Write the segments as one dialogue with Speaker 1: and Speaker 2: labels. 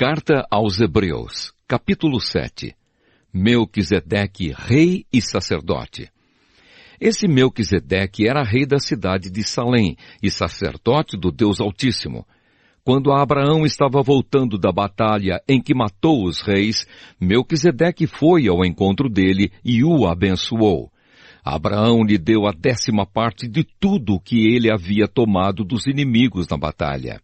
Speaker 1: Carta aos Hebreus, capítulo 7. Melquisedeque, rei e sacerdote. Esse Melquisedeque era rei da cidade de Salém e sacerdote do Deus Altíssimo. Quando Abraão estava voltando da batalha em que matou os reis, Melquisedeque foi ao encontro dele e o abençoou. Abraão lhe deu a 10ª parte de tudo o que ele havia tomado dos inimigos na batalha.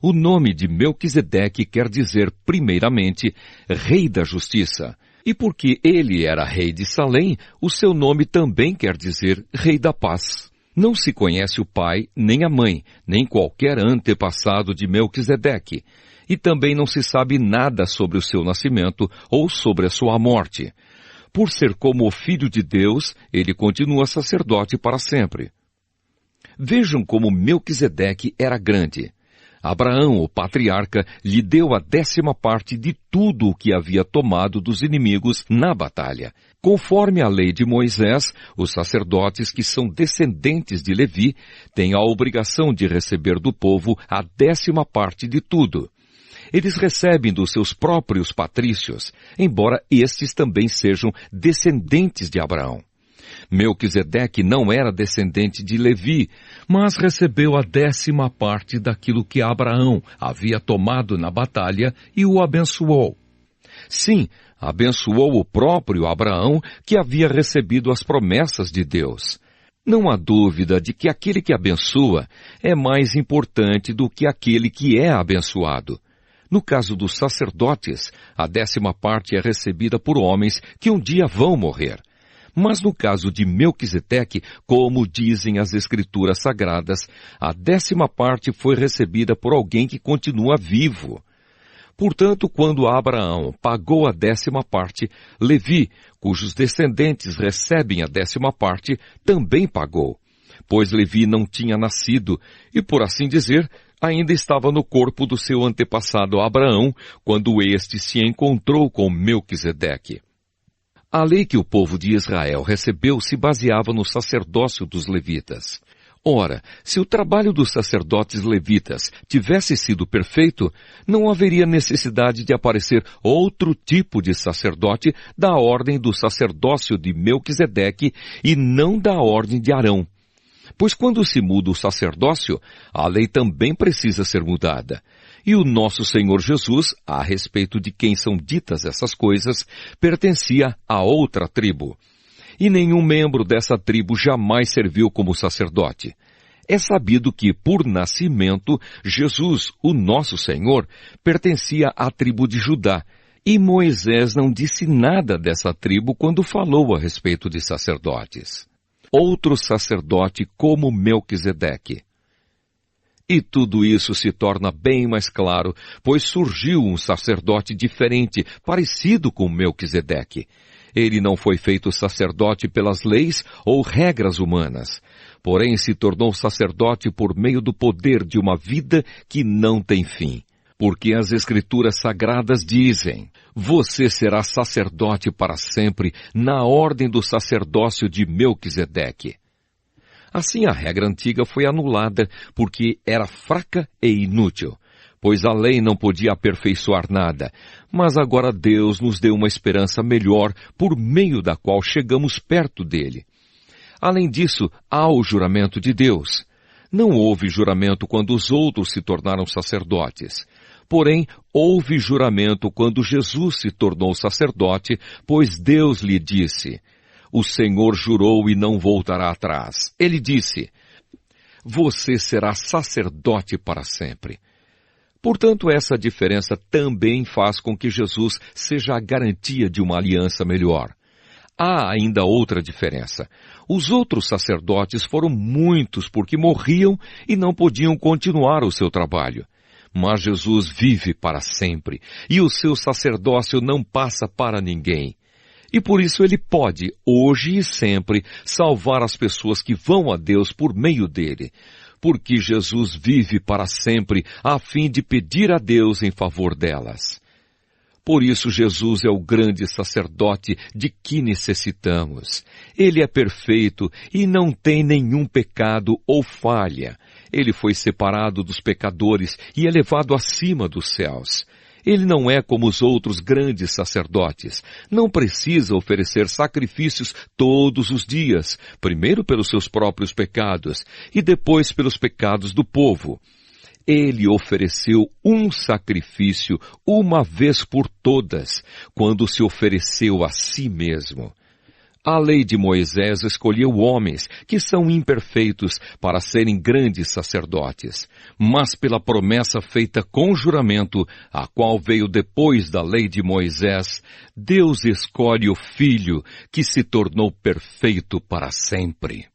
Speaker 1: O nome de Melquisedeque quer dizer, primeiramente, Rei da Justiça. E porque ele era rei de Salém, o seu nome também quer dizer Rei da Paz. Não se conhece o pai, nem a mãe, nem qualquer antepassado de Melquisedeque. E também não se sabe nada sobre o seu nascimento ou sobre a sua morte. Por ser como o Filho de Deus, ele continua sacerdote para sempre. Vejam como Melquisedeque era grande. Abraão, o patriarca, lhe deu a 10ª parte de tudo o que havia tomado dos inimigos na batalha. Conforme a lei de Moisés, os sacerdotes que são descendentes de Levi têm a obrigação de receber do povo a 10ª parte de tudo. Eles recebem dos seus próprios patrícios, embora estes também sejam descendentes de Abraão. Melquisedeque não era descendente de Levi, mas recebeu a 10ª parte daquilo que Abraão havia tomado na batalha e o abençoou. Sim, abençoou o próprio Abraão, que havia recebido as promessas de Deus. Não há dúvida de que aquele que abençoa é mais importante do que aquele que é abençoado. No caso dos sacerdotes, a 10ª parte é recebida por homens que um dia vão morrer. Mas no caso de Melquisedeque, como dizem as Escrituras Sagradas, a 10ª parte foi recebida por alguém que continua vivo. Portanto, quando Abraão pagou a 10ª parte, Levi, cujos descendentes recebem a 10ª parte, também pagou, pois Levi não tinha nascido e, por assim dizer, ainda estava no corpo do seu antepassado Abraão, quando este se encontrou com Melquisedeque. A lei que o povo de Israel recebeu se baseava no sacerdócio dos levitas. Ora, se o trabalho dos sacerdotes levitas tivesse sido perfeito, não haveria necessidade de aparecer outro tipo de sacerdote da ordem do sacerdócio de Melquisedeque e não da ordem de Arão. Pois quando se muda o sacerdócio, a lei também precisa ser mudada. E o nosso Senhor Jesus, a respeito de quem são ditas essas coisas, pertencia a outra tribo. E nenhum membro dessa tribo jamais serviu como sacerdote. É sabido que, por nascimento, Jesus, o nosso Senhor, pertencia à tribo de Judá. E Moisés não disse nada dessa tribo quando falou a respeito de sacerdotes. Outro sacerdote como Melquisedeque. E tudo isso se torna bem mais claro, pois surgiu um sacerdote diferente, parecido com Melquisedeque. Ele não foi feito sacerdote pelas leis ou regras humanas, porém se tornou sacerdote por meio do poder de uma vida que não tem fim. Porque as Escrituras Sagradas dizem: você será sacerdote para sempre na ordem do sacerdócio de Melquisedeque. Assim a regra antiga foi anulada porque era fraca e inútil, pois a lei não podia aperfeiçoar nada, mas agora Deus nos deu uma esperança melhor por meio da qual chegamos perto dele. Além disso, há o juramento de Deus. Não houve juramento quando os outros se tornaram sacerdotes. Porém, houve juramento quando Jesus se tornou sacerdote, pois Deus lhe disse: o Senhor jurou e não voltará atrás. Ele disse: você será sacerdote para sempre. Portanto, essa diferença também faz com que Jesus seja a garantia de uma aliança melhor. Há ainda outra diferença. Os outros sacerdotes foram muitos porque morriam e não podiam continuar o seu trabalho. Mas Jesus vive para sempre e o seu sacerdócio não passa para ninguém. E por isso ele pode, hoje e sempre, salvar as pessoas que vão a Deus por meio dele. Porque Jesus vive para sempre, a fim de pedir a Deus em favor delas. Por isso Jesus é o grande sacerdote de que necessitamos. Ele é perfeito e não tem nenhum pecado ou falha. Ele foi separado dos pecadores e elevado acima dos céus. Ele não é como os outros grandes sacerdotes. Não precisa oferecer sacrifícios todos os dias, primeiro pelos seus próprios pecados e depois pelos pecados do povo. Ele ofereceu um sacrifício uma vez por todas, quando se ofereceu a si mesmo. A lei de Moisés escolheu homens que são imperfeitos para serem grandes sacerdotes, mas pela promessa feita com juramento, a qual veio depois da lei de Moisés, Deus escolhe o Filho que se tornou perfeito para sempre.